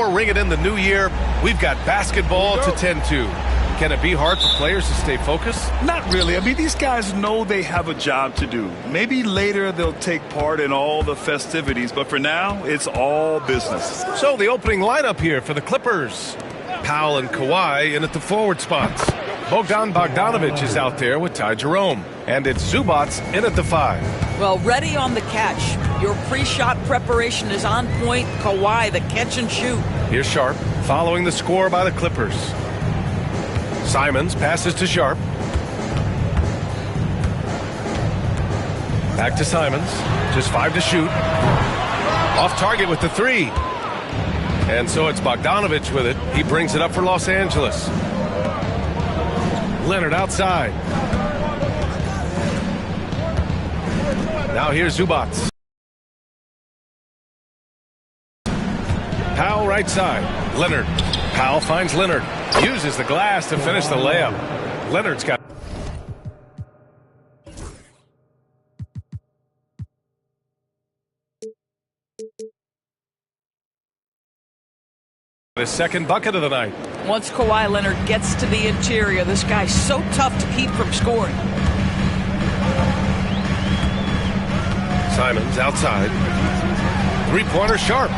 before ringing in the new year, we've got basketball to tend to. Can it be hard for players to stay focused? Not really. I mean, these guys know they have a job to do. Maybe later they'll take part in all the festivities, but for now, it's all business. So the opening lineup here for the Clippers. Powell and Kawhi in at the forward spots. Bogdan Bogdanovic is out there with Ty Jerome. And it's Zubac in at the 5. Well, ready on the catch. Your pre-shot preparation is on point. Kawhi, the catch and shoot. Here's Sharp following the score by the Clippers. Simons passes to Sharp. Back to Simons. Just 5 to shoot. Off target with the 3. And so it's Bogdanovic with it. He brings it up for Los Angeles. Leonard outside. Now here's Zubac. Powell right side. Leonard. Powell finds Leonard. Uses the glass to finish the layup. Leonard's got his second bucket of the night. Once Kawhi Leonard gets to the interior, this guy's so tough to keep from scoring. Simons outside. Three-pointer Sharp.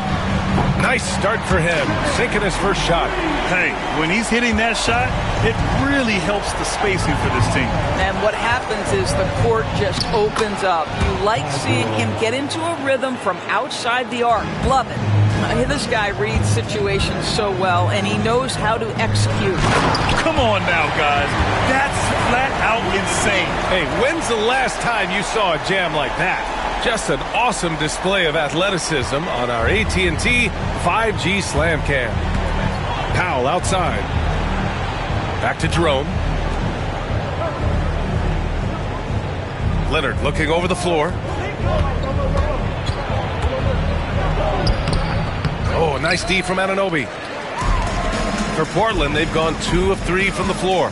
Nice start for him. Sinking his first shot. Hey, when he's hitting that shot, it really helps the spacing for this team. And what happens is the court just opens up. You like seeing him get into a rhythm from outside the arc. Love it. This guy reads situations so well, and he knows how to execute. Come on now, guys. That's flat out insane. Hey, when's the last time you saw a jam like that? Just an awesome display of athleticism on our AT&T 5G Slam Cam. Powell outside. Back to Jerome. Leonard looking over the floor. Oh, a nice D from Anunoby. For Portland, they've gone 2 of 3 from the floor.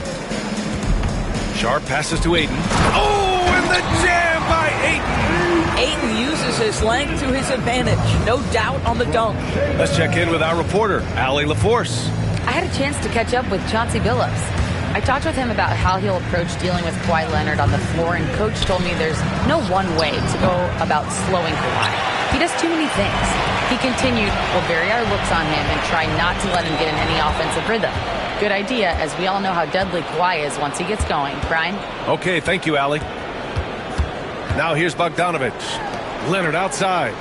Sharp passes to Ayton. Oh, and the jam by Ayton. Ayton uses his length to his advantage. No doubt on the dunk. Let's check in with our reporter, Allie LaForce. I had a chance to catch up with Chauncey Billups. I talked with him about how he'll approach dealing with Kawhi Leonard on the floor, and Coach told me there's no one way to go about slowing Kawhi. He does too many things. He continued, we'll vary our looks on him and try not to let him get in any offensive rhythm. Good idea, as we all know how deadly Kawhi is once he gets going. Brian? Okay, thank you, Allie. Now here's Bogdanovic. Leonard outside.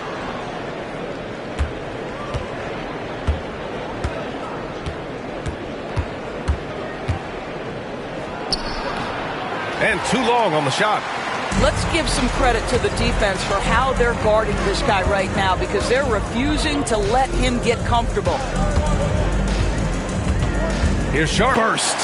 And too long on the shot. Let's give some credit to the defense for how they're guarding this guy right now, because they're refusing to let him get comfortable. Here's Sharp. Burst.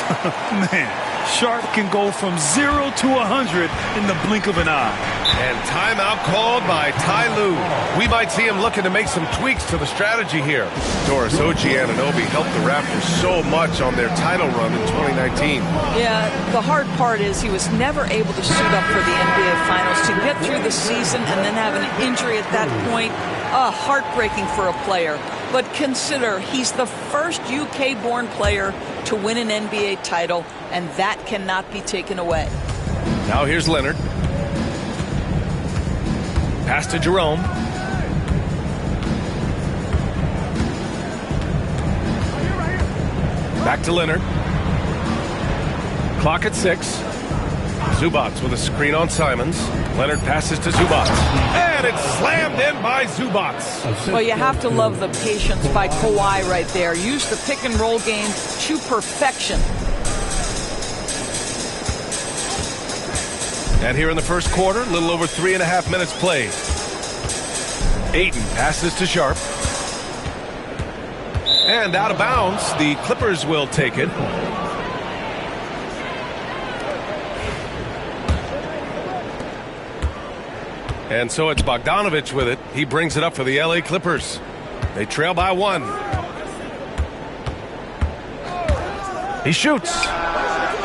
Man, Sharp can go from 0 to 100 in the blink of an eye. And timeout called by Ty Lue. We might see him looking to make some tweaks to the strategy here. Doris OG Anunoby helped the Raptors so much on their title run in 2019. Yeah, the hard part is he was never able to suit up for the NBA Finals. To get through the season and then have an injury at that point, heartbreaking for a player. But consider, he's the first UK-born player to win an NBA title, and that cannot be taken away. Now here's Leonard. Pass to Jerome. Back to Leonard. Clock at 6. Zubac with a screen on Simons. Leonard passes to Zubac. And it's slammed in by Zubac. Well, you have to love the patience by Kawhi right there. Use the pick and roll game to perfection. And here in the first quarter, a little over 3.5 minutes played. Ayton passes to Sharp. And out of bounds, the Clippers will take it. And so it's Bogdanovic with it. He brings it up for the LA Clippers. They trail by 1. He shoots.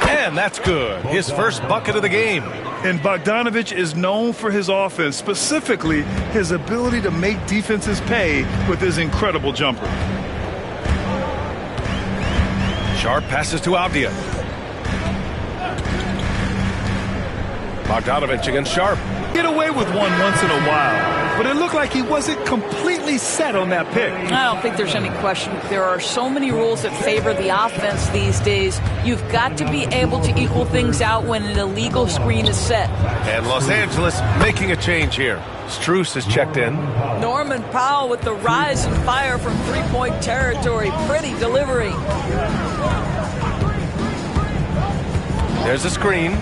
And that's good. His first bucket of the game. And Bogdanovic is known for his offense, specifically his ability to make defenses pay with his incredible jumper. Sharp passes to Avdia. Bogdanovich against Sharp. Get away with one once in a while, but it looked like he wasn't completely set on that pick. I don't think there's any question. There are so many rules that favor the offense these days. You've got to be able to equal things out when an illegal screen is set. And Los Angeles making a change here. Strus is checked in. Norman Powell with the rise and fire from three-point territory. Pretty delivery. There's a screen.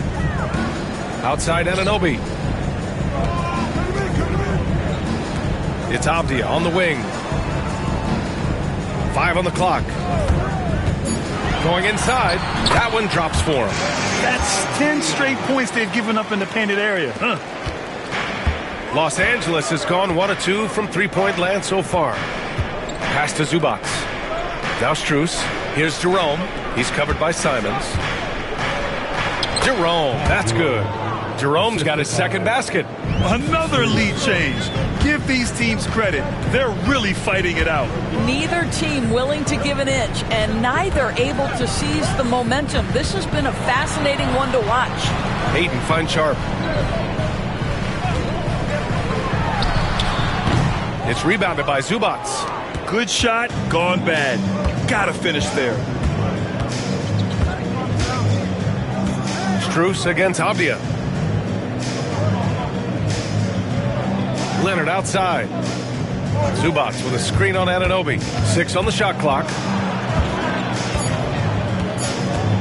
Outside Anunoby. It's Avdia on the wing. 5 on the clock. Going inside. That one drops for him. That's 10 straight points they've given up in the painted area. Los Angeles has gone 1 of 2 from three-point land so far. Pass to Zubac. Now Strus. Here's Jerome. He's covered by Simons. Jerome. That's good. Jerome's got his second basket. Another lead change. Give these teams credit. They're really fighting it out. Neither team willing to give an inch, and neither able to seize the momentum. This has been a fascinating one to watch. Hayden finds Sharp. It's rebounded by Zubac. Good shot, gone bad. Gotta finish there. Strus against Avdia. Leonard outside. Zubac with a screen on Anunoby. 6 on the shot clock.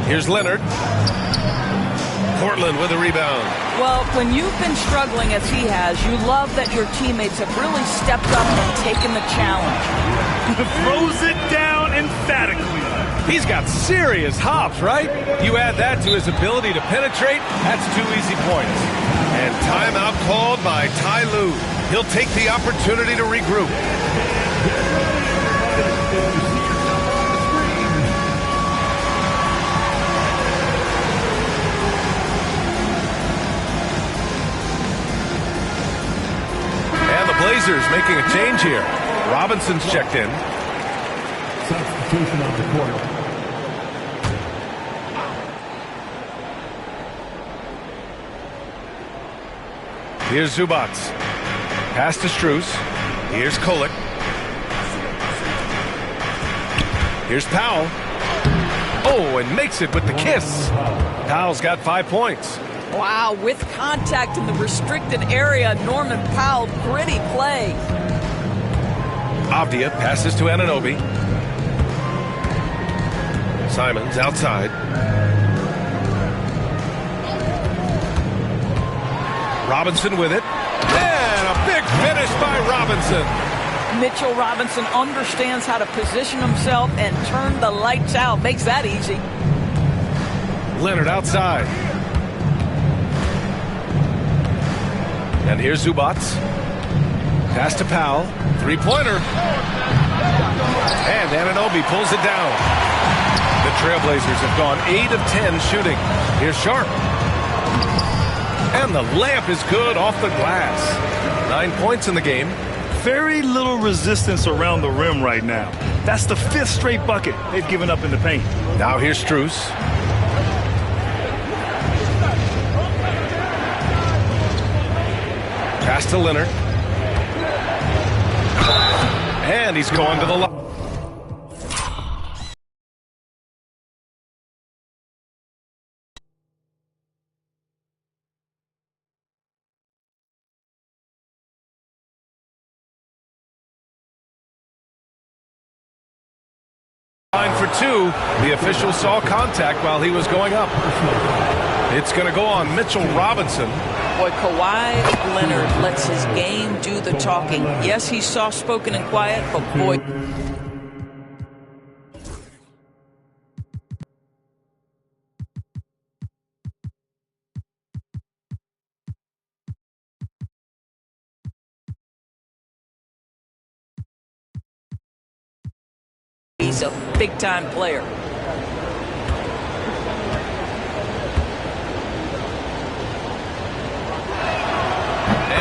Here's Leonard. Portland with a rebound. Well, when you've been struggling as he has, you love that your teammates have really stepped up and taken the challenge. Throws it down emphatically. He's got serious hops, right? You add that to his ability to penetrate, that's 2 easy points. And timeout called by Ty Lue. He'll take the opportunity to regroup. And the Blazers making a change here. Robinson's checked in. Substitution on the court. Here's Zubac. Pass to Strus. Here's Kolek. Here's Powell. Oh, and makes it with the kiss. Powell's got 5 points. Wow, with contact in the restricted area, Norman Powell, gritty play. Avdia passes to Anunoby. Simons outside. Robinson with it. And a big finish by Robinson. Mitchell Robinson understands how to position himself and turn the lights out. Makes that easy. Leonard outside. And here's Zubac. Pass to Powell. Three-pointer. And Anunoby pulls it down. The Trailblazers have gone 8 of 10 shooting. Here's Sharp. And the layup is good off the glass. 9 points in the game. Very little resistance around the rim right now. That's the 5th straight bucket they've given up in the paint. Now here's Strus. Pass to Leonard. And he's going to the line. For 2, the official saw contact while he was going up. It's going to go on Mitchell Robinson. Boy, Kawhi Leonard lets his game do the talking. Yes, he's soft-spoken and quiet, but boy... he's a big-time player.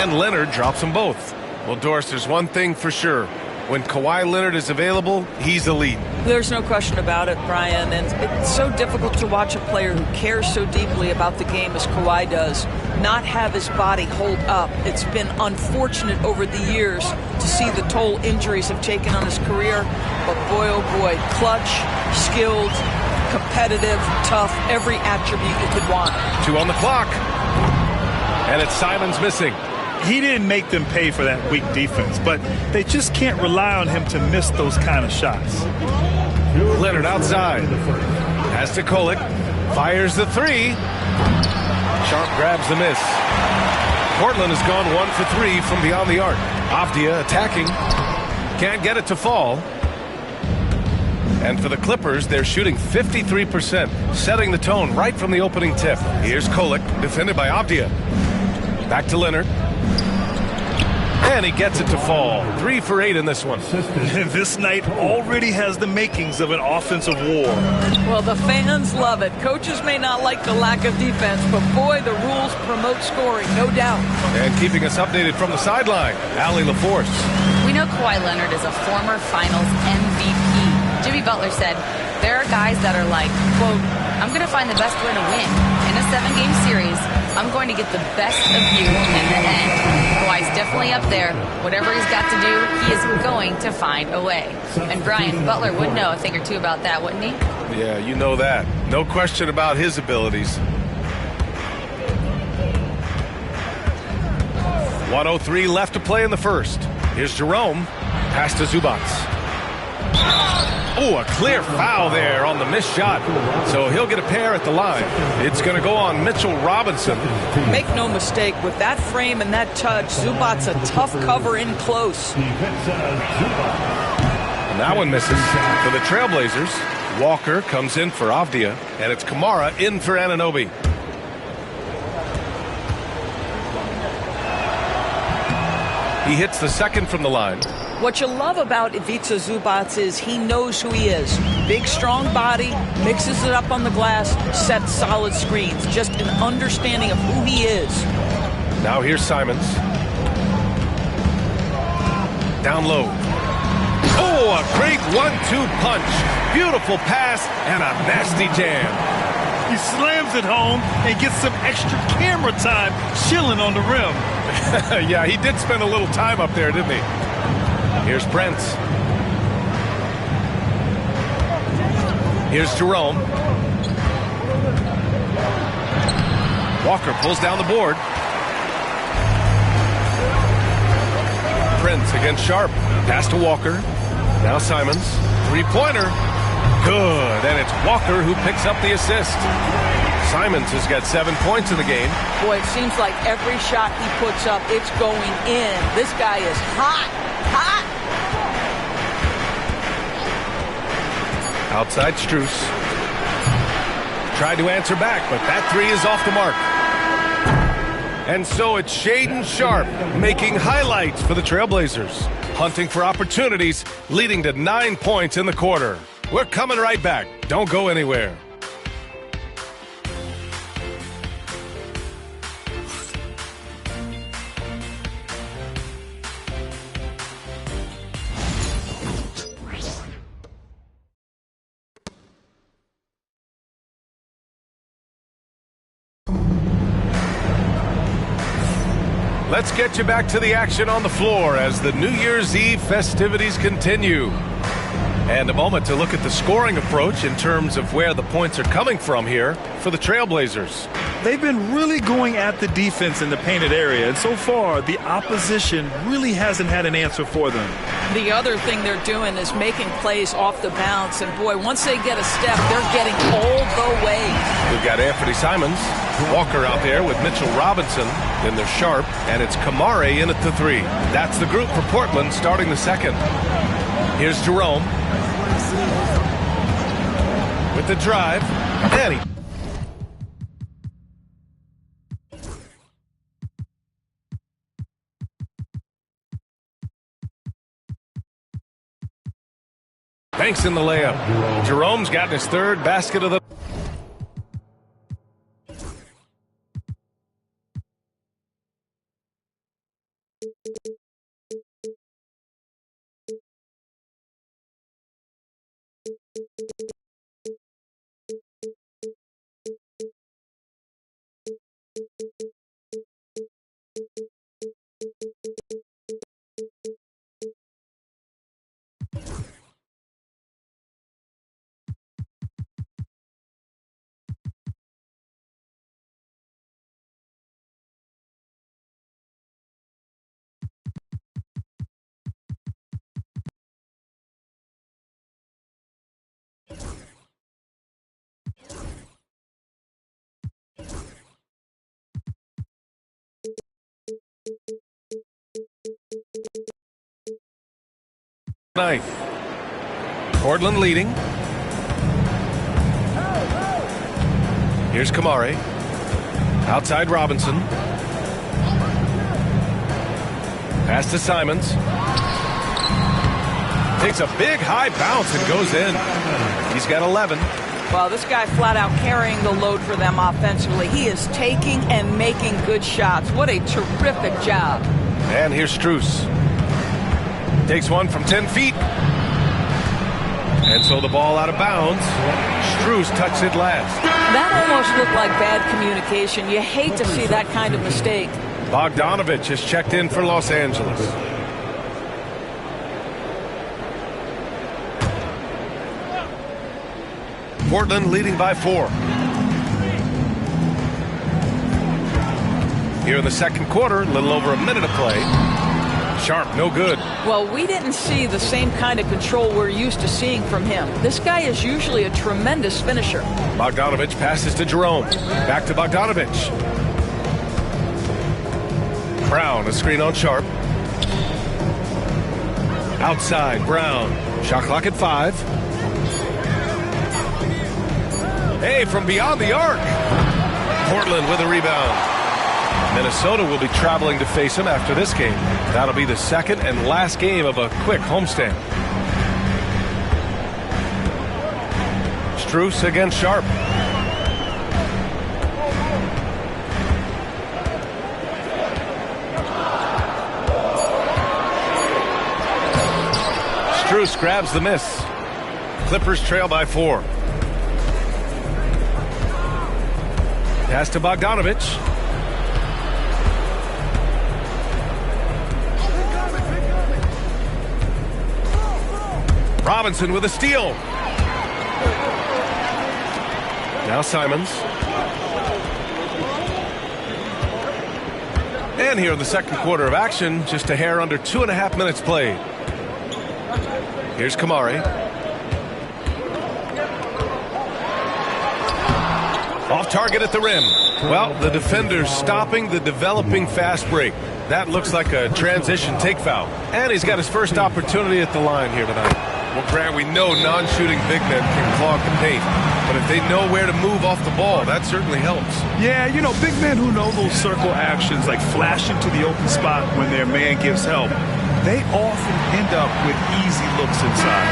And Leonard drops them both. Well, Doris, there's one thing for sure. When Kawhi Leonard is available, he's elite. There's no question about it, Brian, and it's so difficult to watch a player who cares so deeply about the game as Kawhi does not have his body hold up. It's been unfortunate over the years to see the toll injuries have taken on his career, but boy, oh boy, clutch, skilled, competitive, tough, every attribute you could want. 2 on the clock, and it's Simons missing. He didn't make them pay for that weak defense, but they just can't rely on him to miss those kind of shots. Leonard outside. Has to Kolek. Fires the 3. Sharp grabs the miss. Portland has gone 1 for 3 from beyond the arc. Avdia attacking. Can't get it to fall. And for the Clippers, they're shooting 53%, setting the tone right from the opening tip. Here's Kolek, defended by Avdia. Back to Leonard. And he gets it to fall. 3 for 8 in this one. This night already has the makings of an offensive war. Well, the fans love it. Coaches may not like the lack of defense, but boy, the rules promote scoring, no doubt. And keeping us updated from the sideline, Allie LaForce. We know Kawhi Leonard is a former Finals MVP. Jimmy Butler said, there are guys that are like, quote, I'm going to find the best way to win. In a 7-game series, I'm going to get the best of you in the end. Kawhi's definitely up there. Whatever he's got to do, he is going to find a way. And Brian, Butler would know a thing or two about that, wouldn't he? Yeah, you know that. No question about his abilities. 1:03 left to play in the first. Here's Jerome. Pass to Zubac. Oh, a clear foul there on the missed shot. So he'll get a pair at the line. It's going to go on Mitchell Robinson. Make no mistake, with that frame and that touch, Zubac's a tough cover in close. And that one misses. For the Trailblazers, Walker comes in for Avdia, and it's Kamara in for Anunoby. He hits the second from the line. What you love about Ivica Zubac is he knows who he is. Big, strong body, mixes it up on the glass, sets solid screens. Just an understanding of who he is. Now here's Simons. Down low. Oh, a great 1-2 punch. Beautiful pass and a nasty jam. He slams it home and gets some extra camera time chilling on the rim. Yeah, he did spend a little time up there, didn't he? Here's Prince. Here's Jerome. Walker pulls down the board. Prince against Sharp. Pass to Walker. Now Simons. 3-pointer. Good. And it's Walker who picks up the assist. Simons has got 7 points in the game. Boy, it seems like every shot he puts up, it's going in. This guy is hot. Hot. Outside Strus. Tried to answer back, but that 3 is off the mark. And so it's Shaedon Sharpe making highlights for the Trailblazers. Hunting for opportunities, leading to 9 points in the quarter. We're coming right back. Don't go anywhere. Let's get you back to the action on the floor as the New Year's Eve festivities continue. And a moment to look at the scoring approach in terms of where the points are coming from here for the Trailblazers. They've been really going at the defense in the painted area, and so far the opposition really hasn't had an answer for them. The other thing they're doing is making plays off the bounce, and boy, once they get a step, they're getting all the way. We've got Anthony Simons, Walker out there with Mitchell Robinson, then there's Sharp, and it's Kamara in at the 3. That's the group for Portland starting the second. Here's Jerome with the drive, and he Banks in the layup. Jerome's gotten his third basket of the Ninth. Portland leading. Here's Kamari. Outside Robinson. Pass to Simons. Takes a big high bounce and goes in. He's got 11. Well, this guy flat out carrying the load for them offensively. He is taking and making good shots. What a terrific job. And here's Strus. Takes one from 10 feet. And so the ball out of bounds. Strus touched it last. That almost looked like bad communication. You hate to see that kind of mistake. Bogdanovich has checked in for Los Angeles. Portland leading by 4. Here in the second quarter, a little over a minute of play. Sharp, no good. Well, we didn't see the same kind of control we're used to seeing from him. This guy is usually a tremendous finisher. Bogdanovich passes to Jerome. Back to Bogdanovich. Brown, a screen on Sharp. Outside, Brown. Shot clock at 5. Hey, from beyond the arc. Portland with a rebound. Minnesota will be traveling to face him after this game. That'll be the second and last game of a quick homestand. Strus against Sharp. Strus grabs the miss. Clippers trail by 4. Pass to Bogdanovich. Robinson with a steal. Now Simons. And here in the second quarter of action, just a hair under 2.5 minutes played. Here's Kamari. Off target at the rim. Well, the defender's stopping the developing fast break. That looks like a transition take foul. And he's got his first opportunity at the line here tonight. Well, Grant, we know non-shooting big men can clog the paint. But if they know where to move off the ball, that certainly helps. Yeah, you know, big men who know those circle actions, like flashing to the open spot when their man gives help, they often end up with easy looks inside.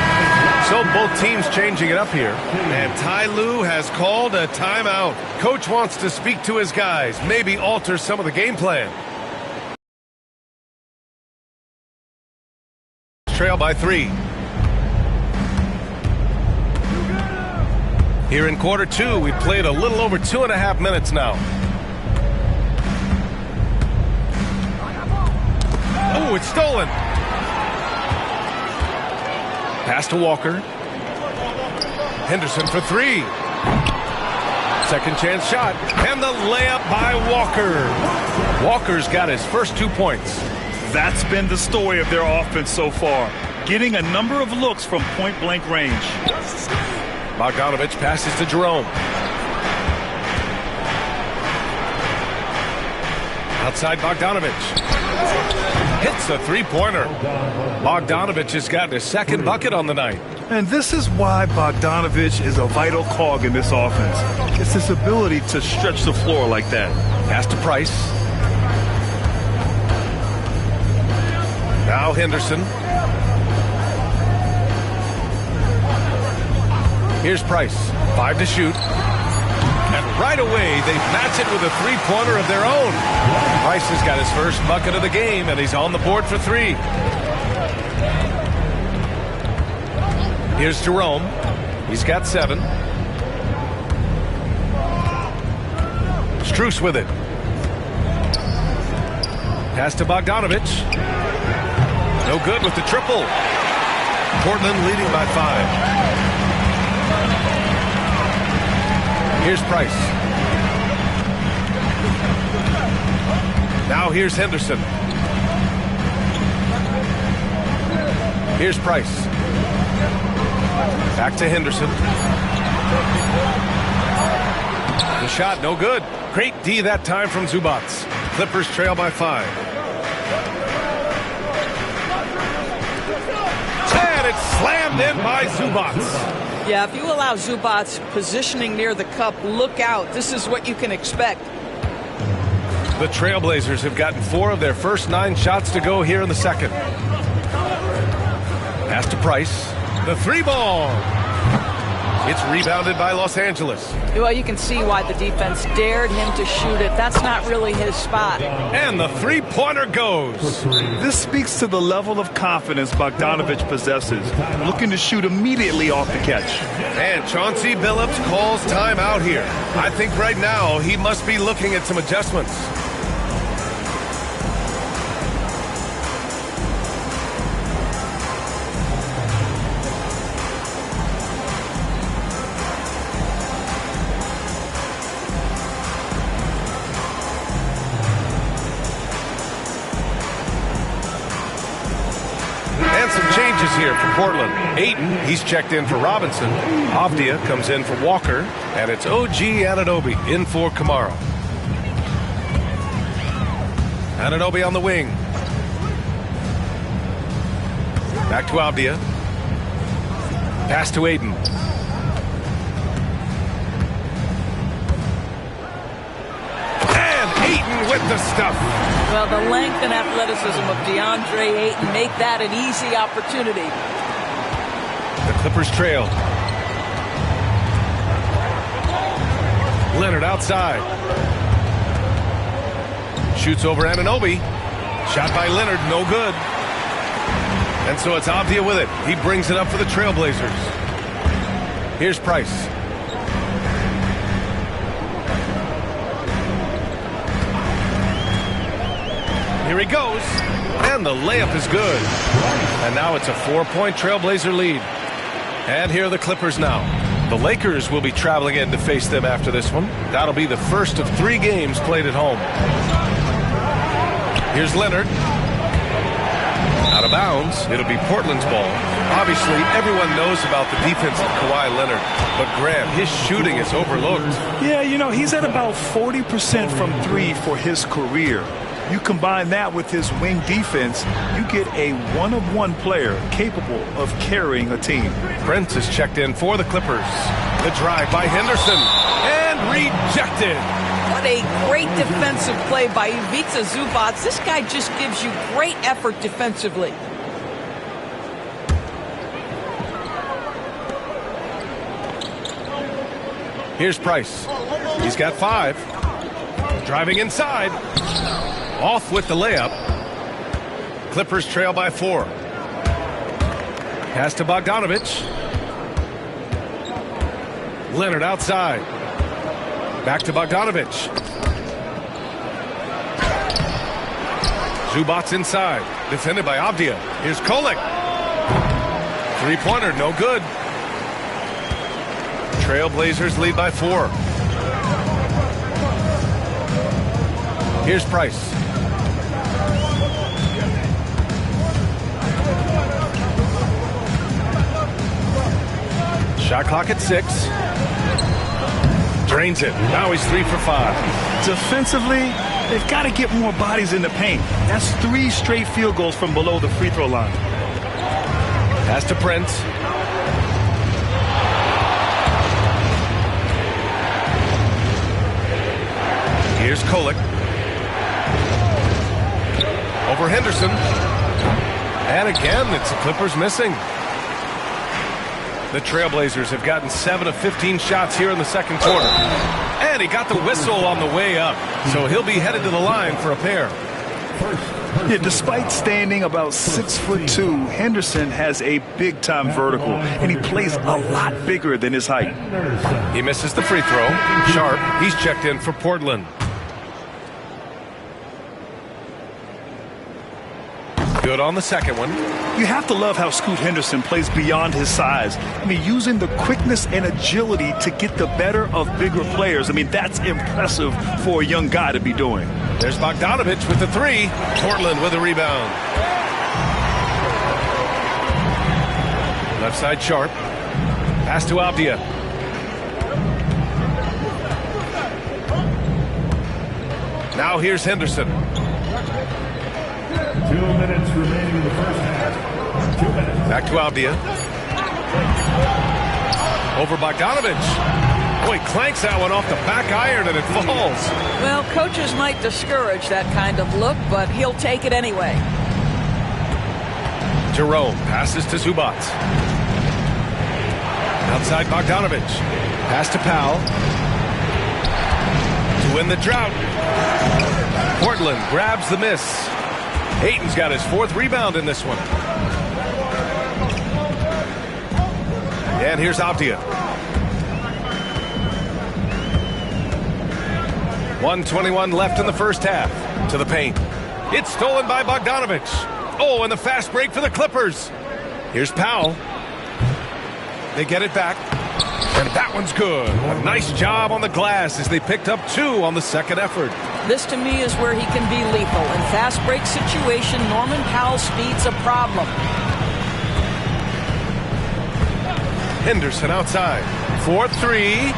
So both teams changing it up here. And Ty Lue has called a timeout. Coach wants to speak to his guys, maybe alter some of the game plan. Trail by 3. Here in quarter 2, we played a little over 2.5 minutes now. Oh, it's stolen. Pass to Walker. Henderson for 3. Second chance shot. And the layup by Walker. Walker's got his first 2 points. That's been the story of their offense so far, getting a number of looks from point-blank range. Bogdanovich passes to Jerome. Outside Bogdanovich. Hits a three-pointer. Bogdanovich has gotten his second bucket on the night. And this is why Bogdanovich is a vital cog in this offense. It's his ability to stretch the floor like that. Pass to Price. Now Henderson. Here's Price. 5 to shoot. And right away, they match it with a three-pointer of their own. Price has got his first bucket of the game, and he's on the board for 3. Here's Jerome. He's got 7. Strus with it. Pass to Bogdanovic. No good with the triple. Portland leading by 5. Here's Price. Now here's Henderson. Here's Price. Back to Henderson. The shot, no good. Great D that time from Zubac. Clippers trail by 5. And it's slammed in by Zubac. Yeah, if you allow Zubac positioning near the cup, look out. This is what you can expect. The Trailblazers have gotten 4 of their first 9 shots to go here in the second. Pass to Price. The 3-ball. It's rebounded by Los Angeles. Well, you can see why the defense dared him to shoot it. That's not really his spot. And the 3-pointer goes. This speaks to the level of confidence Bogdanovic possesses, looking to shoot immediately off the catch. And Chauncey Billups calls timeout here. I think right now he must be looking at some adjustments. Here for Portland. Ayton, he's checked in for Robinson. Avdia comes in for Walker. And it's OG Anunoby in for Kamara. Anunoby on the wing. Back to Avdia. Pass to Ayton. And Ayton with the stuff. Well, the length and athleticism of DeAndre Ayton make that an easy opportunity. The Clippers trail. Leonard outside. Shoots over Anunoby. Shot by Leonard, no good. And so it's Avdia with it. He brings it up for the Trailblazers. Here's Price. Here he goes, and the layup is good. And now it's a 4-point Trailblazer lead. And here are the Clippers now. The Lakers will be traveling in to face them after this one. That'll be the first of 3 games played at home. Here's Leonard. Out of bounds. It'll be Portland's ball. Obviously, everyone knows about the defense of Kawhi Leonard. But, Graham, his shooting is overlooked. Yeah, you know, he's at about 40% from 3 for his career. You combine that with his wing defense, you get a one-of-one player capable of carrying a team. Prince is checked in for the Clippers. The drive by Henderson. And rejected. What a great defensive play by Ivica Zubac. This guy just gives you great effort defensively. Here's Price. He's got 5. Driving inside. Off with the layup. Clippers trail by 4. Pass to Bogdanovic. Leonard outside. Back to Bogdanovic. Zubac inside. Defended by Avdia. Here's Kolek. 3-pointer, no good. Trailblazers lead by 4. Here's Price. Shot clock at 6. Drains it. Now he's 3 for 5. Defensively, they've got to get more bodies in the paint. That's 3 straight field goals from below the free throw line. Pass to Prince. Here's Kolek. Over Henderson. And again, it's the Clippers missing. The Trailblazers have gotten 7 of 15 shots here in the second quarter. And he got the whistle on the way up. So he'll be headed to the line for a pair. Yeah, despite standing about 6'2", Henderson has a big-time vertical, and he plays a lot bigger than his height. He misses the free throw. Sharp, he's checked in for Portland. Good on the second one. You have to love how Scoot Henderson plays beyond his size. I mean, using the quickness and agility to get the better of bigger players. I mean, that's impressive for a young guy to be doing. There's Bogdanovich with the three. Portland with a rebound. Left side Sharp. Pass to Avdia. Now here's Henderson. 2 minutes remaining in the first half. 2 minutes. Back to Avdia. Over Bogdanovich. Boy, clanks that one off the back iron and it falls. Well, coaches might discourage that kind of look, but he'll take it anyway. Jerome passes to Zubac. Outside Bogdanovich. Pass to Powell. To win the drought. Portland grabs the miss. Ayton's got his 4th rebound in this one. And here's Avdia. 1:21 left in the first half. To the paint. It's stolen by Bogdanovich. Oh, and the fast break for the Clippers. Here's Powell. They get it back. And that one's good. A nice job on the glass as they picked up 2 on the second effort. This, to me, is where he can be lethal. In fast break situation, Norman Powell's speed's a problem. Henderson outside. 4-3.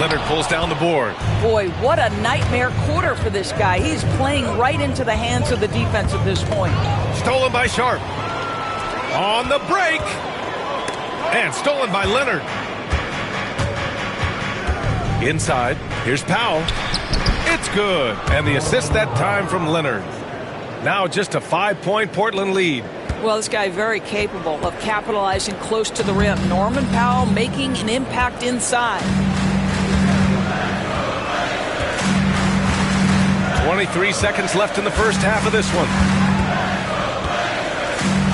Leonard pulls down the board. Boy, what a nightmare quarter for this guy. He's playing right into the hands of the defense at this point. Stolen by Sharp. On the break. And stolen by Leonard. Inside. Here's Powell. It's good. And the assist that time from Leonard. Now just a 5-point Portland lead. Well, this guy very capable of capitalizing close to the rim. Norman Powell making an impact inside. 23 seconds left in the first half of this one.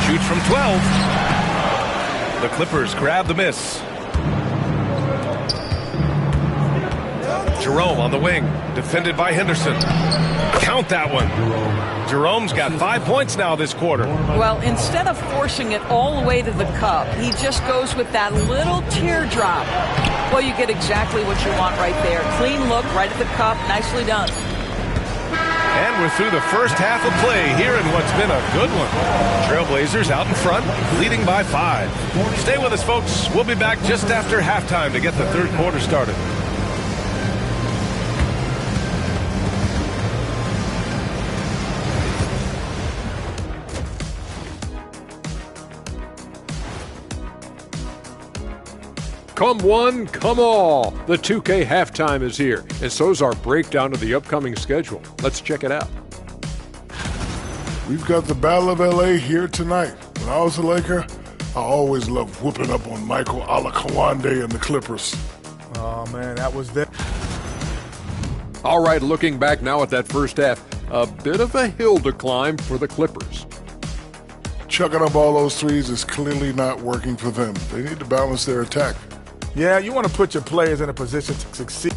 Shoots from 12. The Clippers grab the miss. Jerome on the wing, defended by Henderson. Count that one. Jerome's got 5 points now this quarter. Well, instead of forcing it all the way to the cup, he just goes with that little teardrop. Well, you get exactly what you want right there. Clean look, right at the cup, nicely done. And we're through the first half of play here in what's been a good one. Trailblazers out in front, leading by 5. Stay with us, folks. We'll be back just after halftime to get the third quarter started. Come one, come all. The 2K halftime is here, and so's our breakdown of the upcoming schedule. Let's check it out. We've got the Battle of LA here tonight. When I was a Laker, I always loved whooping up on Michael Alakawande and the Clippers. Oh, man, that was that. All right, looking back now at that first half, a bit of a hill to climb for the Clippers. Chucking up all those threes is clearly not working for them. They need to balance their attack. Yeah, you want to put your players in a position to succeed.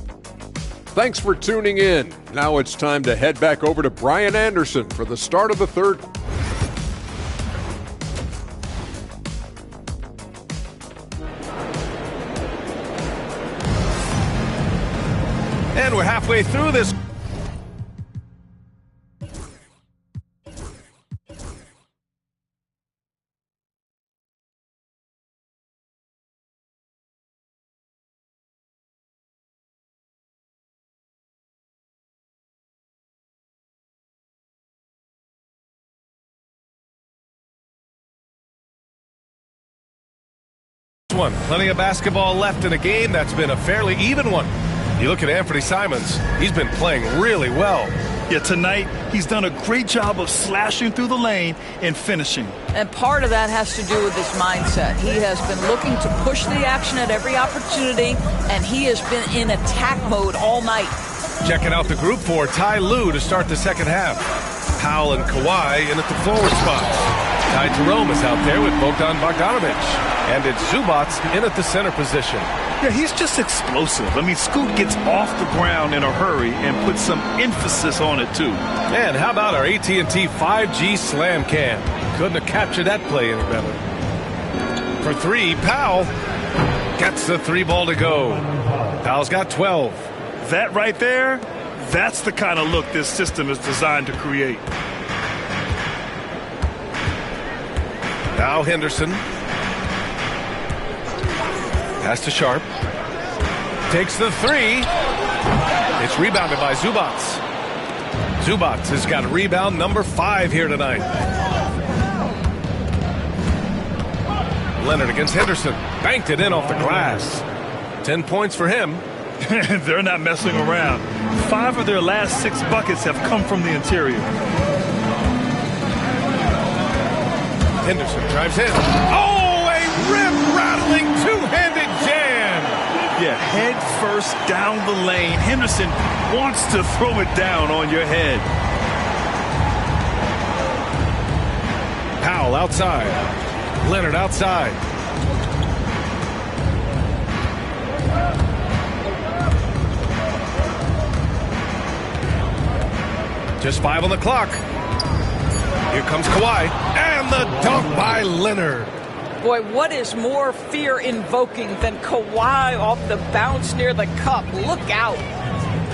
Thanks for tuning in. Now it's time to head back over to Brian Anderson for the start of the third. And we're halfway through this. One. Plenty of basketball left in a game that's been a fairly even one. You look at Anthony Simons, he's been playing really well. Yeah, tonight he's done a great job of slashing through the lane and finishing. And part of that has to do with his mindset. He has been looking to push the action at every opportunity, and he has been in attack mode all night. Checking out the group for Ty Lue to start the second half. Powell and Kawhi in at the forward spots. Ty Jerome is out there with Bogdan Bogdanovic. And it's Zubac in at the center position. Yeah, he's just explosive. I mean, Scoot gets off the ground in a hurry and puts some emphasis on it, too. And how about our AT&T 5G Slam Cam? Couldn't have captured that play any better. For three, Powell gets the three ball to go. Powell's got 12. That right there, that's the kind of look this system is designed to create. Now Henderson. Pass to Sharp. Takes the three. It's rebounded by Zubac. Zubac has got rebound number 5 here tonight. Leonard against Henderson. Banked it in off the glass. 10 points for him. They're not messing around. 5 of their last 6 buckets have come from the interior. Henderson drives in. Oh, a rim-rattling two-handed jam. Yeah, head first down the lane. Henderson wants to throw it down on your head. Powell outside. Leonard outside. Just 5 on the clock. Here comes Kawhi. And the dunk by Leonard. Boy, what is more fear-invoking than Kawhi off the bounce near the cup? Look out.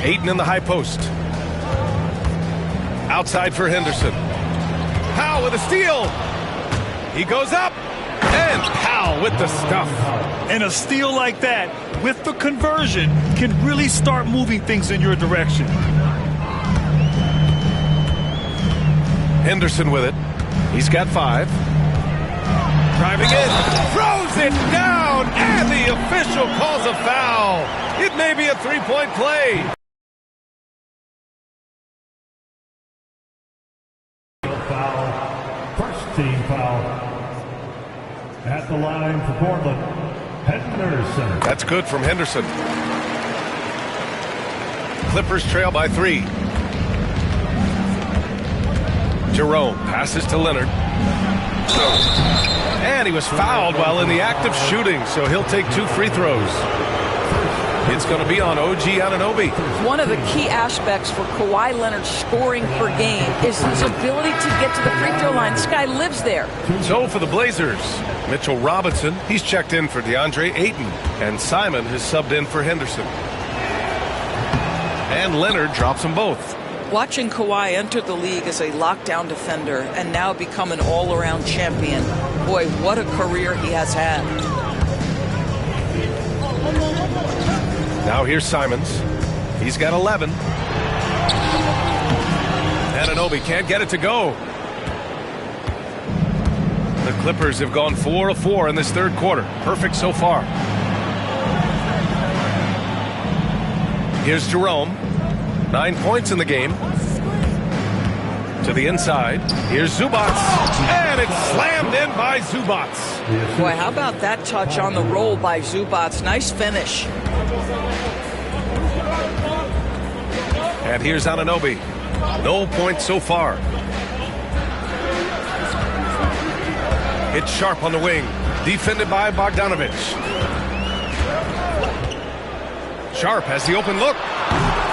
Ayton in the high post. Outside for Henderson. Powell with a steal. He goes up. And Powell with the stuff. And a steal like that, with the conversion, can really start moving things in your direction. Henderson with it. He's got 5. Driving in. Throws it down. And the official calls a foul. It may be a three-point play. Foul. First team foul. At the line for Portland, Henderson. That's good from Henderson. Clippers trail by 3. Jerome passes to Leonard. And he was fouled while in the act of shooting, so he'll take 2 free throws. It's going to be on OG Anunoby. One of the key aspects for Kawhi Leonard's scoring per game is his ability to get to the free throw line. This guy lives there. So for the Blazers, Mitchell Robinson, he's checked in for DeAndre Ayton. And Simon has subbed in for Henderson. And Leonard drops them both. Watching Kawhi enter the league as a lockdown defender and now become an all-around champion. Boy, what a career he has had. Now here's Simons. He's got 11. Anunoby can't get it to go. The Clippers have gone 4 of 4 in this third quarter. Perfect so far. Here's Jerome. 9 points in the game. To the inside. Here's Zubac. And it's slammed in by Zubac. Boy, how about that touch on the roll by Zubac? Nice finish. And here's Anunoby. No points so far. It's Sharp on the wing. Defended by Bogdanovic. Sharp has the open look.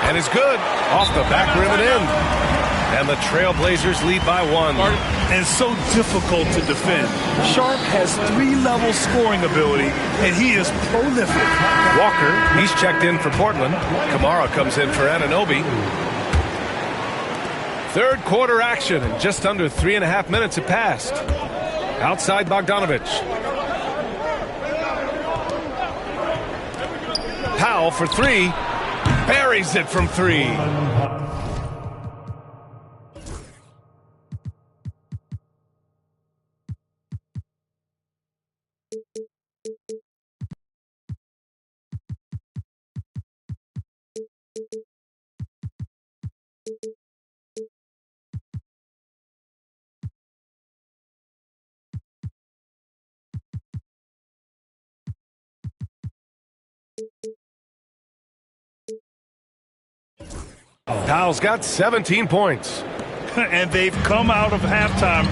And it's good. Off the back rim and in. And the Trailblazers lead by 1. And so difficult to defend. Sharp has 3-level scoring ability, and he is prolific. Walker, he's checked in for Portland. Kamara comes in for Anunoby. Third quarter action, and just under 3.5 minutes have passed. Outside Bogdanovic. Powell for 3. Buries it from 3. Powell's got 17 points. And they've come out of halftime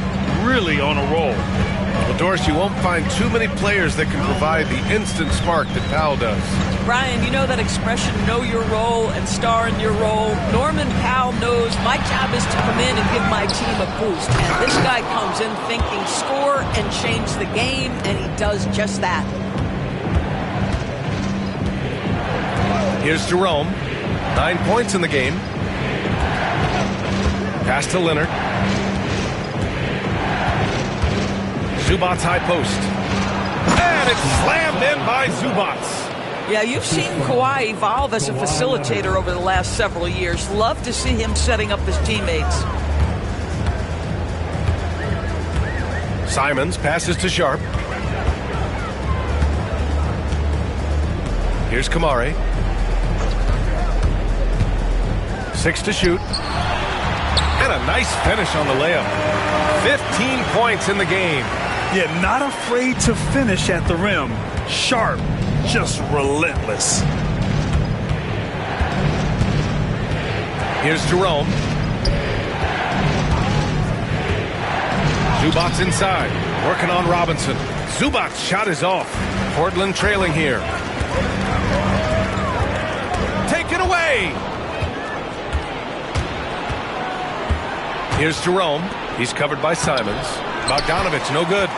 really on a roll. Well, Doris, you won't find too many players that can provide the instant spark that Powell does. Brian, you know that expression, know your role and star in your role? Norman Powell knows my job is to come in and give my team a boost. And this guy comes in thinking score and change the game, and he does just that. Here's Jerome. 9 points in the game. Pass to Leonard. Zubats high post. And it's slammed in by Zubats. Yeah, you've seen Kawhi evolve as a facilitator over the last several years. Love to see him setting up his teammates. Simons passes to Sharp. Here's Kamari. 6 to shoot. And a nice finish on the layup. 15 points in the game. Yeah, not afraid to finish at the rim. Sharp, just relentless. Here's Jerome. Zubats inside, working on Robinson. Zubats' shot is off. Portland trailing here. Take it away. Here's Jerome. He's covered by Simons. Bogdanovich, no good.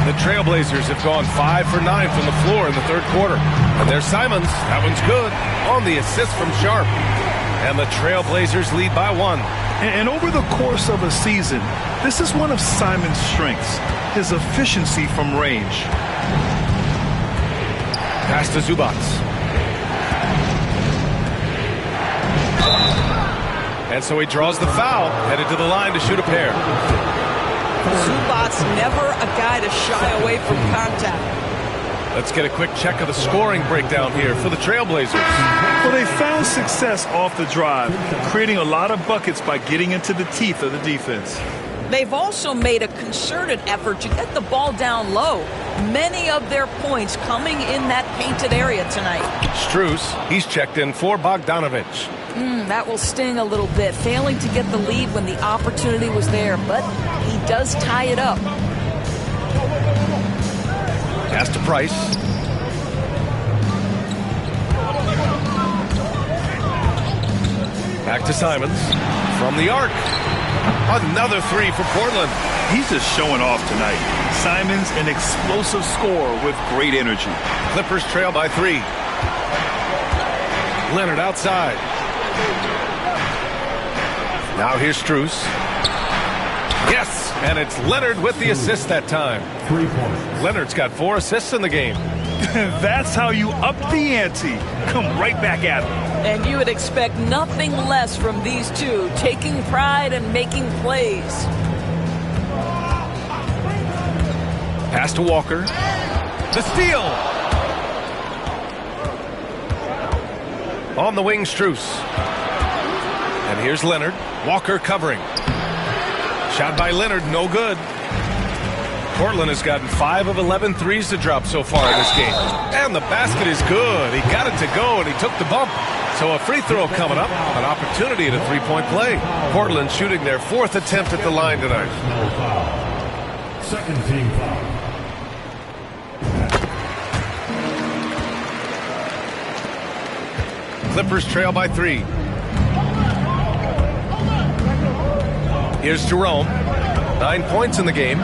The Trailblazers have gone 5 for 9 from the floor in the third quarter. And there's Simons. That one's good. On the assist from Sharp. And the Trailblazers lead by 1. And over the course of a season, this is one of Simons' strengths, his efficiency from range. Pass to Zubats. And so he draws the foul, headed to the line to shoot a pair. Zubats never a guy to shy away from contact. Let's get a quick check of the scoring breakdown here for the Trailblazers. Well, they found success off the drive, creating a lot of buckets by getting into the teeth of the defense. They've also made a concerted effort to get the ball down low. Many of their points coming in that painted area tonight. Strus, he's checked in for Bogdanovich. That will sting a little bit, failing to get the lead when the opportunity was there, but he does tie it up. Pass to Price. Back to Simons. From the arc. Another 3 for Portland. He's just showing off tonight. Simons, an explosive scorer with great energy. Clippers trail by 3. Leonard outside. Now here's Strus. Yes, and it's Leonard with the assist that time. 3 points. Leonard's got 4 assists in the game. That's how you up the ante. Come right back at him. And you would expect nothing less from these two, taking pride and making plays. Pass to Walker. The steal. On the wing, Strus. And here's Leonard. Walker covering. Shot by Leonard, no good. Portland has gotten 5 of 11 threes to drop so far in this game. And the basket is good. He got it to go, and he took the bump. So a free throw coming up. An opportunity at a three-point play. Portland shooting their 4th attempt at the line tonight. No foul. Second team foul. Clippers trail by 3. Here's Jerome. 9 points in the game.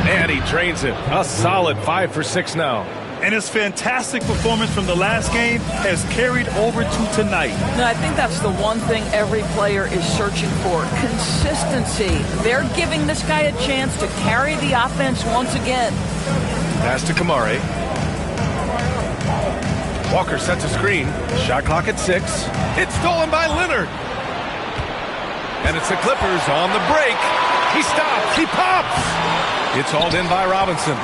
And he drains it. A solid 5 for 6 now. And his fantastic performance from the last game has carried over to tonight. No, I think that's the one thing every player is searching for. Consistency. They're giving this guy a chance to carry the offense once again. Pass to Kamari. Walker sets a screen. Shot clock at 6. It's stolen by Leonard. And it's the Clippers on the break. He stops. He pops. It's hauled in by Robinson.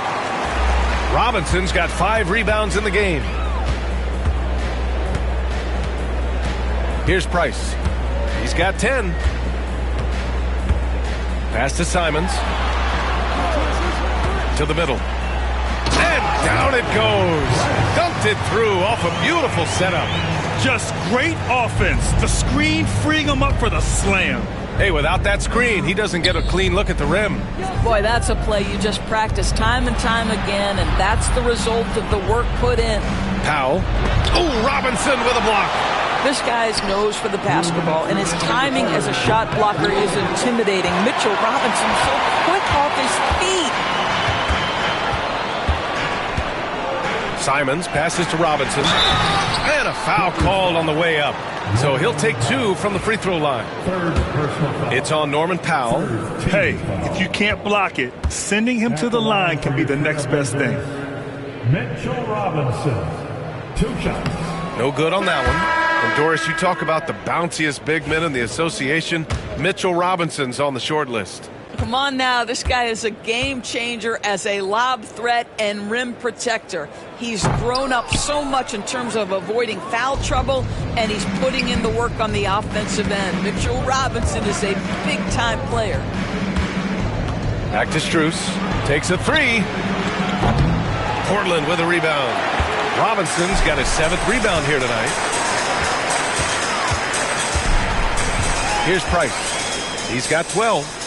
Robinson's got 5 rebounds in the game. Here's Price. He's got 10. Pass to Simons. To the middle. And down it goes. Dunked it through off a beautiful setup. Just great offense. The screen freeing him up for the slam. Hey, without that screen, he doesn't get a clean look at the rim. Boy, that's a play you just practice time and time again, and that's the result of the work put in. Powell. Oh, Robinson with a block. This guy's nose for the basketball, and his timing as a shot blocker is intimidating. Mitchell Robinson so quick off his feet. Simons passes to Robinson. And a foul called on the way up. So he'll take 2 from the free throw line. It's on Norman Powell. Hey, if you can't block it, sending him to the line can be the next best thing. Mitchell Robinson, 2 shots. No good on that one. And Doris, you talk about the bounciest big men in the association. Mitchell Robinson's on the short list. Come on now, this guy is a game changer as a lob threat and rim protector. He's grown up so much in terms of avoiding foul trouble, and he's putting in the work on the offensive end. Mitchell Robinson is a big-time player. Back to Strus. Takes a 3. Portland with a rebound. Robinson's got his 7th rebound here tonight. Here's Price. He's got 12.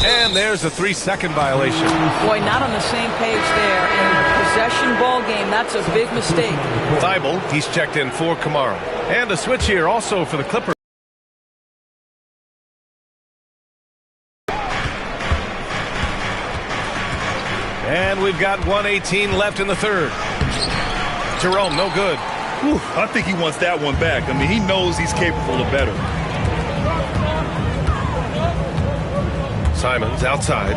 And there's a 3-second violation. Boy, not on the same page there. In a possession ball game, that's a big mistake. Thibault, he's checked in for Kamara. And a switch here also for the Clippers. And we've got 1:18 left in the third. Jerome, no good. Whew, I think he wants that one back. I mean, he knows he's capable of better. Simons outside.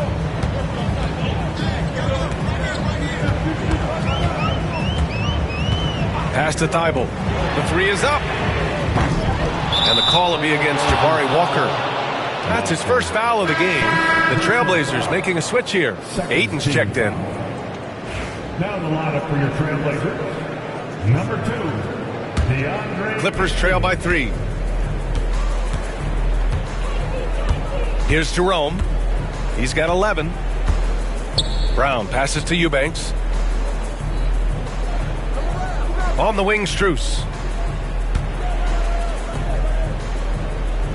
Pass to Thibault. The 3 is up. And the call will be against Jabari Walker. That's his first foul of the game. The Trailblazers making a switch here. Ayton's checked in. Now the lineup for your Trailblazers. Number 2, DeAndre. Clippers trail by 3. Here's Jerome. He's got 11. Brown passes to Eubanks. On the wing, Strus.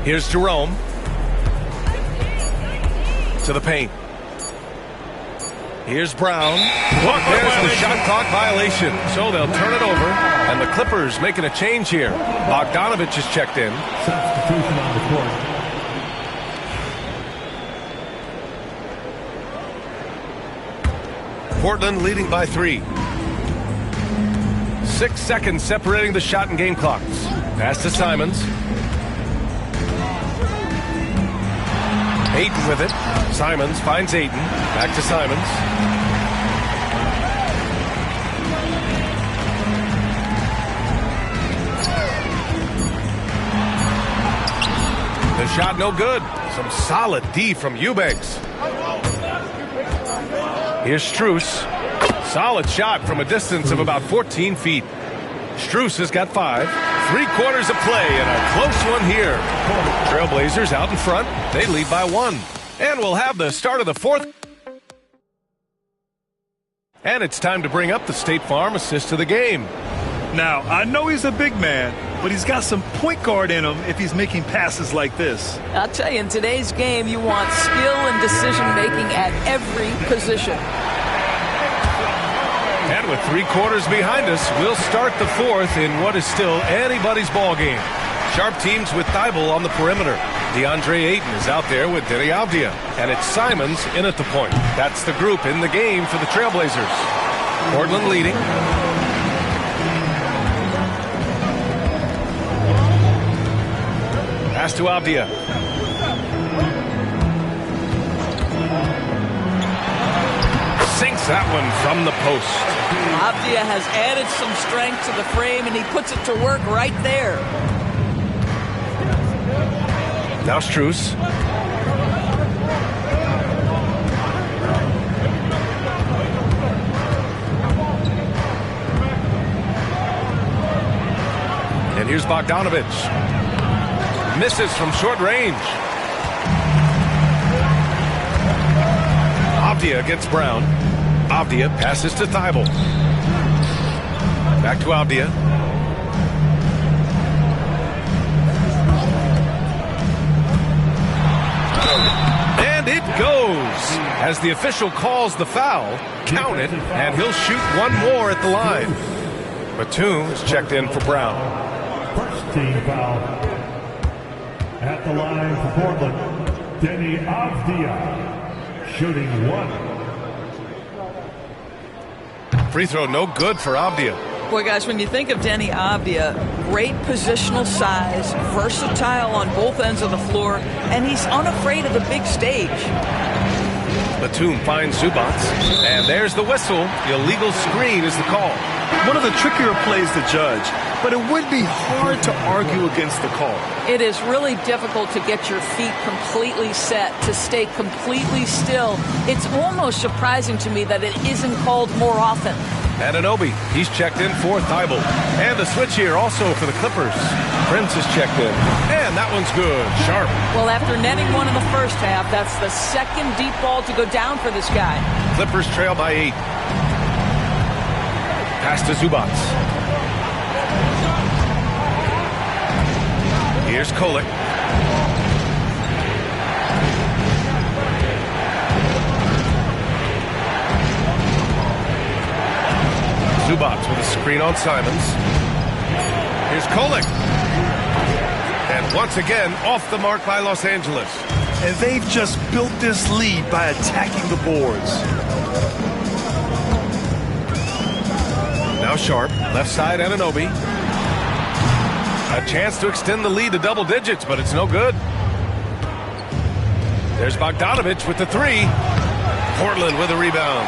Here's Jerome. To the paint. Here's Brown. Look, there's the shot clock violation. So they'll turn it over. And the Clippers making a change here. Bogdanovich is checked in. Substitution on the court. Portland leading by 3. 6 seconds separating the shot and game clocks. Pass to Simons. Ayton with it. Simons finds Ayton. Back to Simons. The shot no good. Some solid D from Eubanks. Here's Strus. Solid shot from a distance of about 14 feet. Strus has got 5. 3 quarters of play and a close one here. Trailblazers out in front. They lead by 1. And we'll have the start of the 4th. And it's time to bring up the State Farm assist of the game. Now, I know he's a big man, but he's got some point guard in him if he's making passes like this. I'll tell you, in today's game, you want skill and decision-making at every position. And with 3 quarters behind us, we'll start the 4th in what is still anybody's ball game. Sharp teams with Thibault on the perimeter. DeAndre Ayton is out there with Deni Avdija. And it's Simons in at the point. That's the group in the game for the Trailblazers. Portland leading. Pass to Avdija. Sinks that one from the post. Avdija has added some strength to the frame, and he puts it to work right there. Now Strus. And here's Bogdanovich. Misses from short range. Avdija against Brown. Avdija passes to Thibault. Back to Avdija. And it goes. As the official calls the foul, count it, and he'll shoot one more at the line. Batum is checked in for Brown. First team foul. At the line for Portland, Deni Avdija, shooting 1. Free throw no good for Avdija. Boy, guys, when you think of Deni Avdija, great positional size, versatile on both ends of the floor, and he's unafraid of the big stage. Batum finds Zubac, and there's the whistle. The illegal screen is the call. One of the trickier plays to judge, but it would be hard to argue against the call. It is really difficult to get your feet completely set, to stay completely still. It's almost surprising to me that it isn't called more often. Anunoby, he's checked in for Thibault. And the switch here also for the Clippers. Prince is checked in. And that one's good. Sharp. Well, after netting one in the first half, that's the second deep ball to go down for this guy. Clippers trail by 8. Pass to Zubac. Here's Kolek. Zubac with a screen on Simons. Here's Kolek. And once again, off the mark by Los Angeles. And they've just built this lead by attacking the boards. Now Sharp, left side Anunoby. A chance to extend the lead to double digits, but it's no good. There's Bogdanovic with the 3. Portland with a rebound.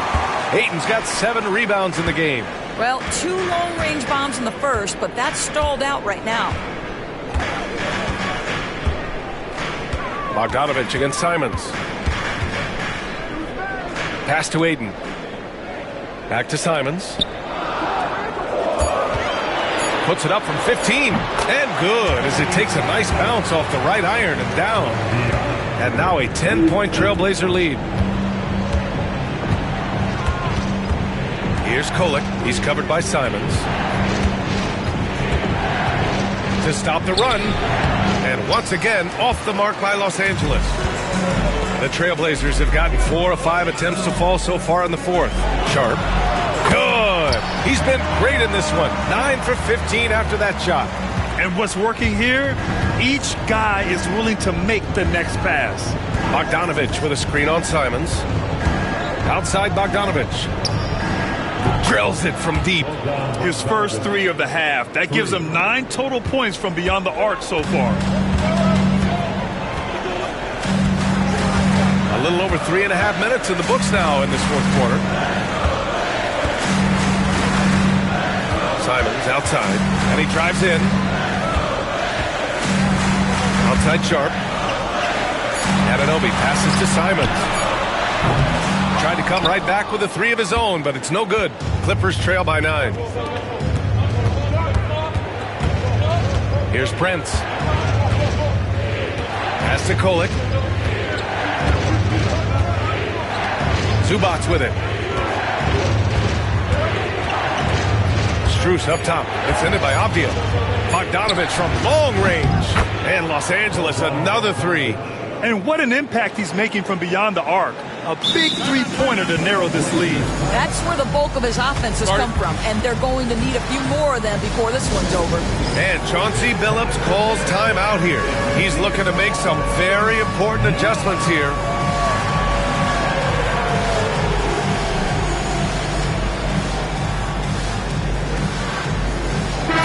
Ayton's got 7 rebounds in the game. Well, 2 long-range bombs in the first, but that's stalled out right now. Bogdanovic against Simons. Pass to Ayton. Back to Simons. Puts it up from 15. And good as it takes a nice bounce off the right iron and down. And now a 10-point Trailblazer lead. Here's Kolek. He's covered by Simons. To stop the run. And once again, off the mark by Los Angeles. The Trailblazers have gotten 4 of 5 attempts to fall so far in the fourth. Sharp. Good. He's been great in this one. 9 for 15 after that shot. And what's working here? Each guy is willing to make the next pass. Bogdanovic with a screen on Simons. Outside Bogdanovic. Drills it from deep. His first 3 of the half. That gives him 9 total points from beyond the arc so far. A little over 3.5 minutes in the books now in this fourth quarter. Simons outside, and he drives in. Outside Sharp. Anunoby passes to Simons. Tried to come right back with a 3 of his own, but it's no good. Clippers trail by 9. Here's Prince. Pass to Kolek. Zubac with it. Strus up top. It's ended by Avdija. Bogdanovic from long range. And Los Angeles, another 3. And what an impact he's making from beyond the arc. A big 3-pointer to narrow this lead. That's where the bulk of his offense has come from, and they're going to need a few more of them before this one's over. And Chauncey Billups calls time out here. He's looking to make some very important adjustments here.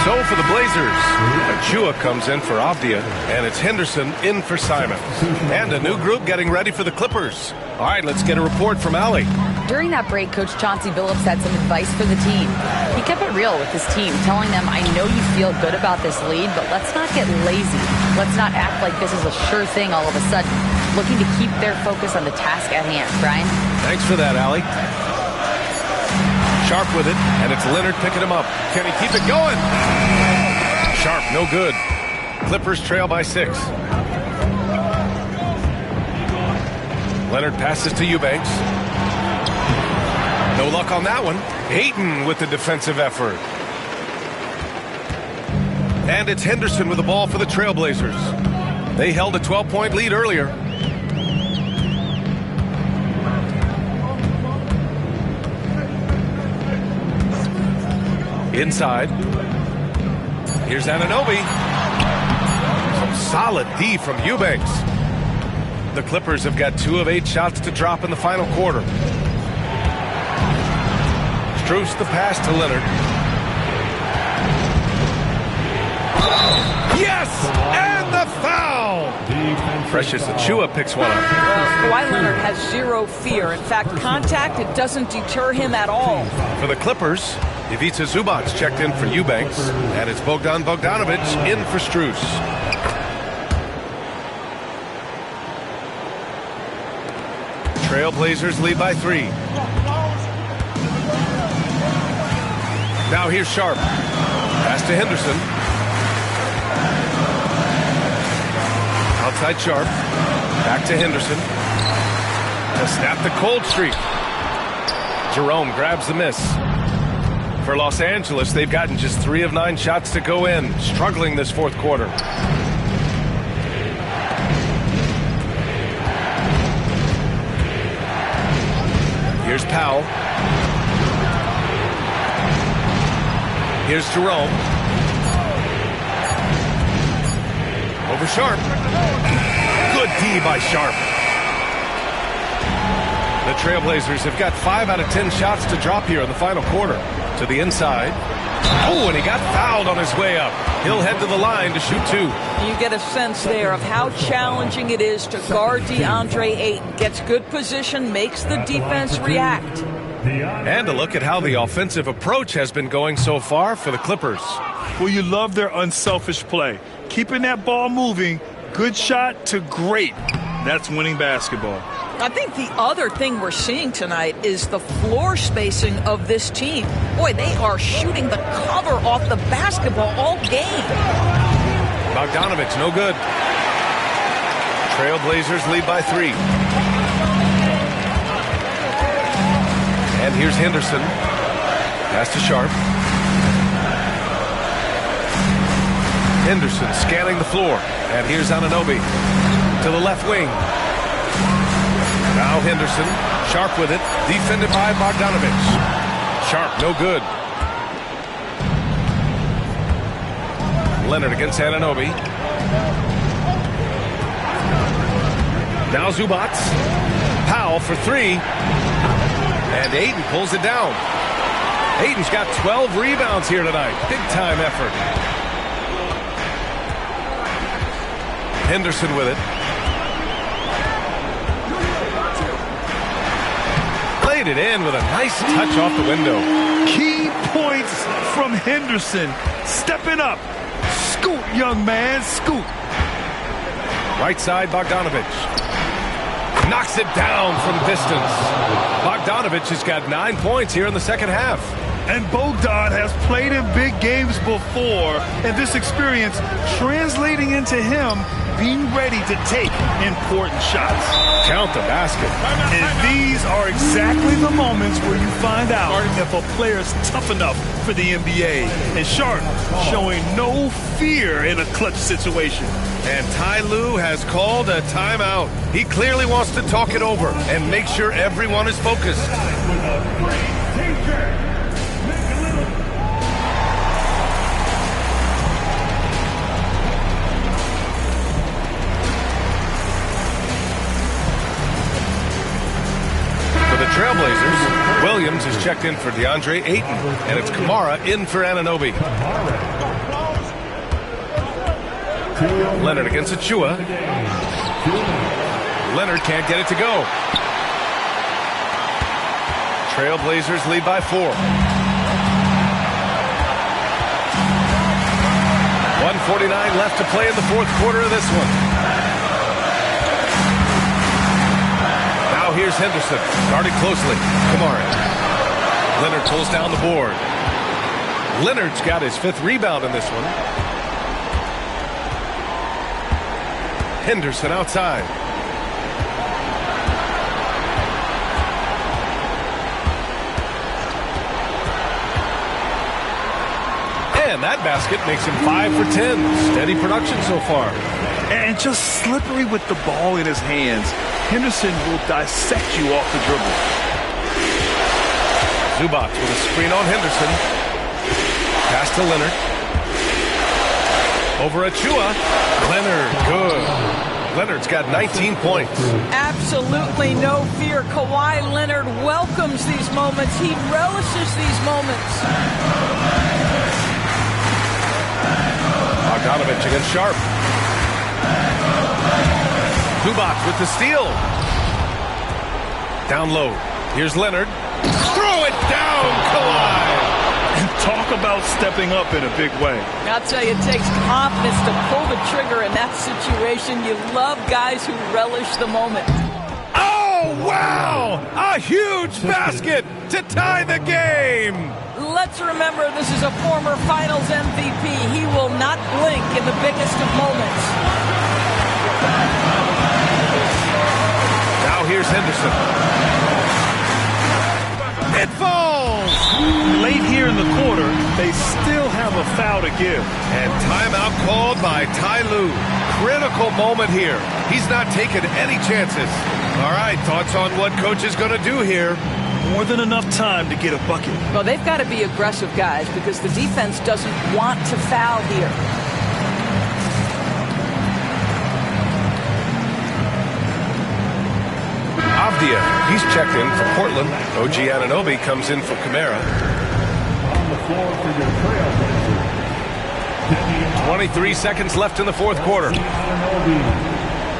So for the Blazers, Achua comes in for Avdija, and it's Henderson in for Simons. And a new group getting ready for the Clippers. All right, let's get a report from Allie. During that break, Coach Chauncey Billups had some advice for the team. He kept it real with his team, telling them, I know you feel good about this lead, but let's not get lazy. Let's not act like this is a sure thing all of a sudden. Looking to keep their focus on the task at hand. Brian? Thanks for that, Allie. Sharp with it, and it's Leonard picking him up. Can he keep it going? Sharp, no good. Clippers trail by 6. Leonard passes to Eubanks. No luck on that one. Ayton with the defensive effort. And it's Henderson with the ball for the Trailblazers. They held a 12-point lead earlier. Inside. Here's Anunoby. Some solid D from Eubanks. The Clippers have got 2 of 8 shots to drop in the final quarter. Strus the pass to Leonard. Yes! And the foul! Precious Achiuwa picks one up. Kawhi Leonard has zero fear. In fact, contact, it doesn't deter him at all. For the Clippers, Ivica Zubac checked in for Eubanks, and it's Bogdan Bogdanovic in for Strus. Trailblazers lead by 3. Now here's Sharp. Pass to Henderson. Outside Sharp. Back to Henderson. To snap the cold streak. Jerome grabs the miss. For Los Angeles, they've gotten just 3 of 9 shots to go in, struggling this fourth quarter. Here's Powell. Here's Jerome. Over Sharp. Good D by Sharp. The Trailblazers have got 5 out of 10 shots to drop here in the final quarter. To the inside. Oh, and he got fouled on his way up. He'll head to the line to shoot 2. You get a sense there of how challenging it is to guard DeAndre Ayton. Gets good position, makes the defense react. And a look at how the offensive approach has been going so far for the Clippers. Well, you love their unselfish play. Keeping that ball moving, good shot to great. That's winning basketball. I think the other thing we're seeing tonight is the floor spacing of this team. Boy, they are shooting the cover off the basketball all game. Bogdanovic, no good. Trailblazers lead by 3. And here's Henderson. Pass to Sharp. Henderson scanning the floor. And here's Anunoby to the left wing. Now Henderson, Sharp with it, defended by Bogdanovic. Sharp, no good. Leonard against Anunoby. Now Zubac. Powell for 3. And Ayton pulls it down. Ayton's got 12 rebounds here tonight. Big time effort. Henderson with it. Laid it in with a nice touch off the window. Key points from Henderson. Stepping up. Scoot, young man, scoot. Right side, Bogdanovic. Knocks it down from distance. Bogdanovic has got 9 points here in the second half. And Bogdan has played in big games before, and this experience translating into him being ready to take important shots. Count the basket. And these are exactly the moments where you find out if a player's tough enough for the NBA. And Sharp showing no fear in a clutch situation. And Ty Lue has called a timeout. He clearly wants to talk it over and make sure everyone is focused. Trailblazers, Williams is checked in for DeAndre Ayton, and it's Kamara in for Anunoby. Leonard against Achiuwa. Leonard can't get it to go. Trailblazers lead by 4. 1:49 left to play in the fourth quarter of this one. Here's Henderson, guarded closely. Kamara. Leonard pulls down the board. Leonard's got his 5th rebound in this one. Henderson outside. And that basket makes him 5 for 10. Steady production so far. And just slippery with the ball in his hands. Henderson will dissect you off the dribble. Zubac with a screen on Henderson. Pass to Leonard. Over Achua. Leonard, good. Leonard's got 19 points. Absolutely no fear. Kawhi Leonard welcomes these moments. He relishes these moments. Bogdanovich against Sharp. Zubac with the steal. Down low. Here's Leonard. Throw it down, Kawhi. And talk about stepping up in a big way. I'll tell you, it takes confidence to pull the trigger in that situation. You love guys who relish the moment. Oh, wow! A huge basket to tie the game. Let's remember, this is a former Finals MVP. He will not blink in the biggest of moments. Now here's Henderson. It falls! Late here in the quarter, they still have a foul to give. And timeout called by Ty Lue. Critical moment here. He's not taking any chances. All right, thoughts on what coach is going to do here? More than enough time to get a bucket. Well, they've got to be aggressive, guys, because the defense doesn't want to foul here. Avdia, he's checked in for Portland. OG Anunoby comes in for Kamara. On the floor for your Trailblazers. 23 seconds left in the fourth quarter.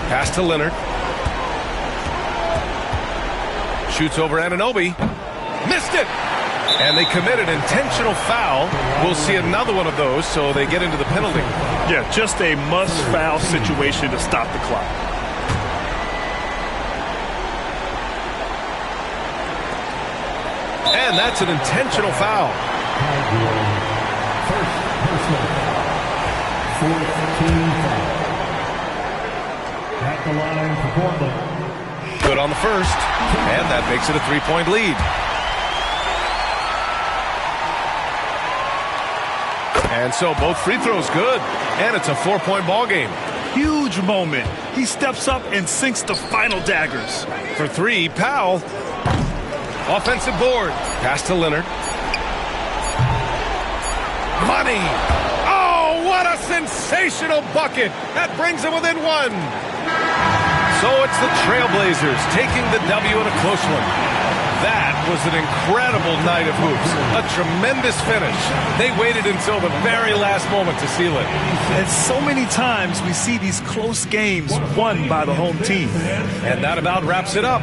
Pass to Leonard. Shoots over Anunoby. Missed it! And they commit an intentional foul. We'll see another one of those, so they get into the penalty. Yeah, just a must-foul situation to stop the clock. And that's an intentional foul. First personal. 4th team foul. At the line for Portland. Good on the first. And that makes it a 3-point lead. And so both free throws good. And it's a 4-point ball game. Huge moment. He steps up and sinks the final daggers. For three, Powell. Offensive board. Pass to Leonard. Money. Oh, what a sensational bucket. That brings them within one. So it's the Trailblazers taking the W in a close one. That was an incredible night of hoops. A tremendous finish. They waited until the very last moment to seal it. And so many times we see these close games won by the home team. And that about wraps it up.